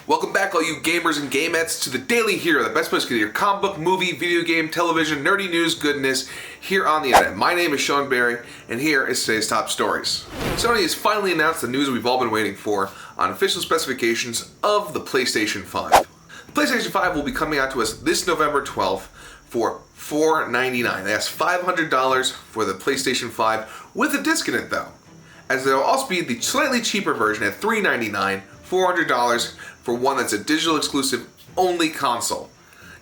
Welcome back, all you gamers and gamettes, to the Daily Hero, the best place to get your comic book, movie, video game, television, nerdy news, goodness here on the internet. My name is Sean Barry, and here is today's top stories. Sony has finally announced the news we've all been waiting for on official specifications of the PlayStation 5. The PlayStation 5 will be coming out to us this November 12th for $499. That's $500 for the PlayStation 5 with a disc in it, though, as there will also be the slightly cheaper version at $399, $400 for one that's a digital exclusive only console.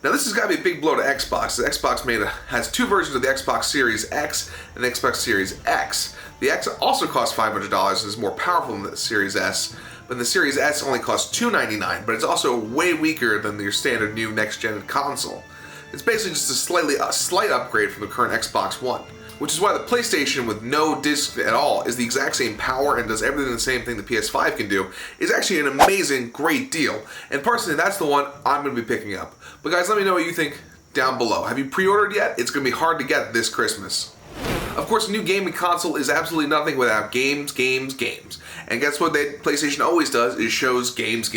Now this has got to be a big blow to Xbox. The Xbox has two versions of the Xbox Series X and the Xbox Series X. The X also costs $500 and is more powerful than the Series S, but the Series S only costs $299, but it's also way weaker than your standard new next-gen console. It's basically just a slight upgrade from the current Xbox One, which is why the PlayStation with no disc at all is the exact same power and does everything the same thing the PS5 can do, is actually an amazing, great deal. And personally, that's the one I'm going to be picking up. But guys, let me know what you think down below. Have you pre-ordered yet? It's going to be hard to get this Christmas. Of course, a new gaming console is absolutely nothing without games. And guess what PlayStation always does is shows games.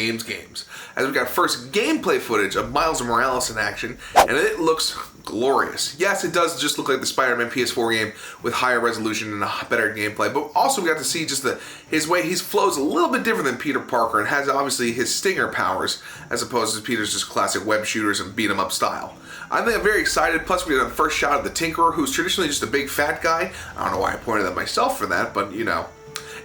As we got first gameplay footage of Miles Morales in action, and it looks glorious. Yes, it does just look like the Spider-Man PS4 game with higher resolution and a better gameplay, but also we got to see just his way he flows a little bit different than Peter Parker and has obviously his stinger powers as opposed to Peter's just classic web shooters and beat 'em up style. I'm very excited, plus we got the first shot of the Tinkerer, who's traditionally just a big fat guy. I don't know why I pointed at myself for that, but you know.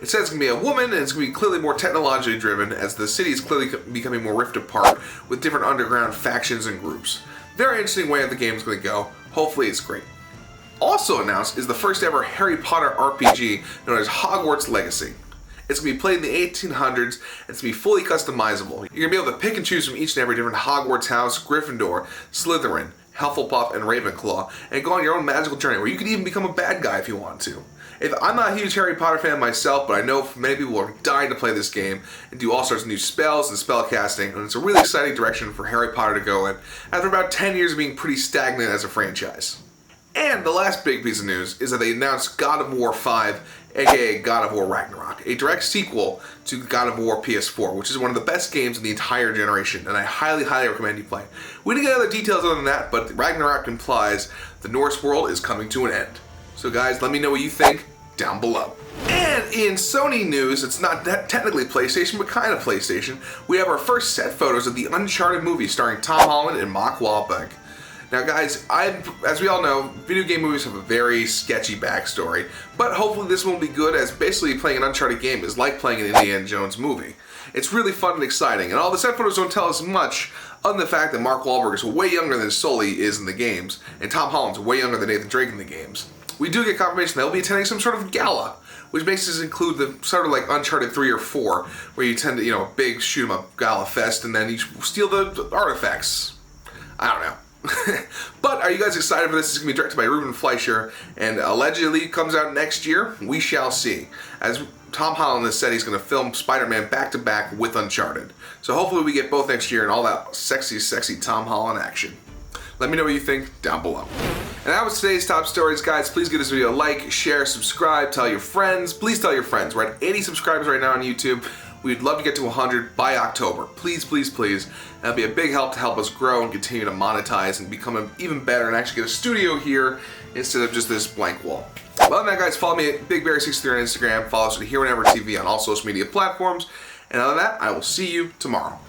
It says it's going to be a woman, and it's going to be clearly more technologically driven, as the city is clearly becoming more rift apart with different underground factions and groups. Very interesting way the game's going to go. Hopefully it's great. Also announced is the first ever Harry Potter RPG known as Hogwarts Legacy. It's going to be played in the 1800s, and it's going to be fully customizable. You're going to be able to pick and choose from each and every different Hogwarts house, Gryffindor, Slytherin, Hufflepuff, and Ravenclaw, and go on your own magical journey, where you could even become a bad guy if you want to. I'm not a huge Harry Potter fan myself, but I know many people are dying to play this game and do all sorts of new spells and spell casting, and it's a really exciting direction for Harry Potter to go in after about 10 years of being pretty stagnant as a franchise. And the last big piece of news is that they announced God of War 5, aka God of War Ragnarok, a direct sequel to God of War PS4, which is one of the best games in the entire generation, and I highly recommend you play it. We didn't get other details other than that, but Ragnarok implies the Norse world is coming to an end. So guys, let me know what you think down below. And in Sony news, it's not technically PlayStation, but kind of PlayStation, we have our first set photos of the Uncharted movie starring Tom Holland and Mark Wahlberg. Now guys, as we all know, video game movies have a very sketchy backstory, but hopefully this one will be good, as basically playing an Uncharted game is like playing an Indiana Jones movie. It's really fun and exciting, and all the set photos don't tell us much other than the fact that Mark Wahlberg is way younger than Sully is in the games, and Tom Holland's way younger than Nathan Drake in the games. We do get confirmation they'll be attending some sort of gala, which basically include the sort of like Uncharted 3 or 4, where you tend to, big shoot 'em up gala fest, and then you steal the artifacts. I don't know. But are you guys excited for this? It's going to be directed by Ruben Fleischer, and allegedly comes out next year. We shall see. As Tom Holland has said, he's going to film Spider-Man back-to-back with Uncharted. So hopefully we get both next year and all that sexy Tom Holland action. Let me know what you think down below. And that was today's top stories, guys. Please give this video a like, share, subscribe, tell your friends. Please tell your friends. We're at 80 subscribers right now on YouTube. We'd love to get to 100 by October. Please. That'd be a big help to help us grow and continue to monetize and become even better and actually get a studio here instead of just this blank wall. But other than that, guys, follow me at BigBear63 on Instagram. Follow us at Here Whenever TV on all social media platforms. And other than that, I will see you tomorrow.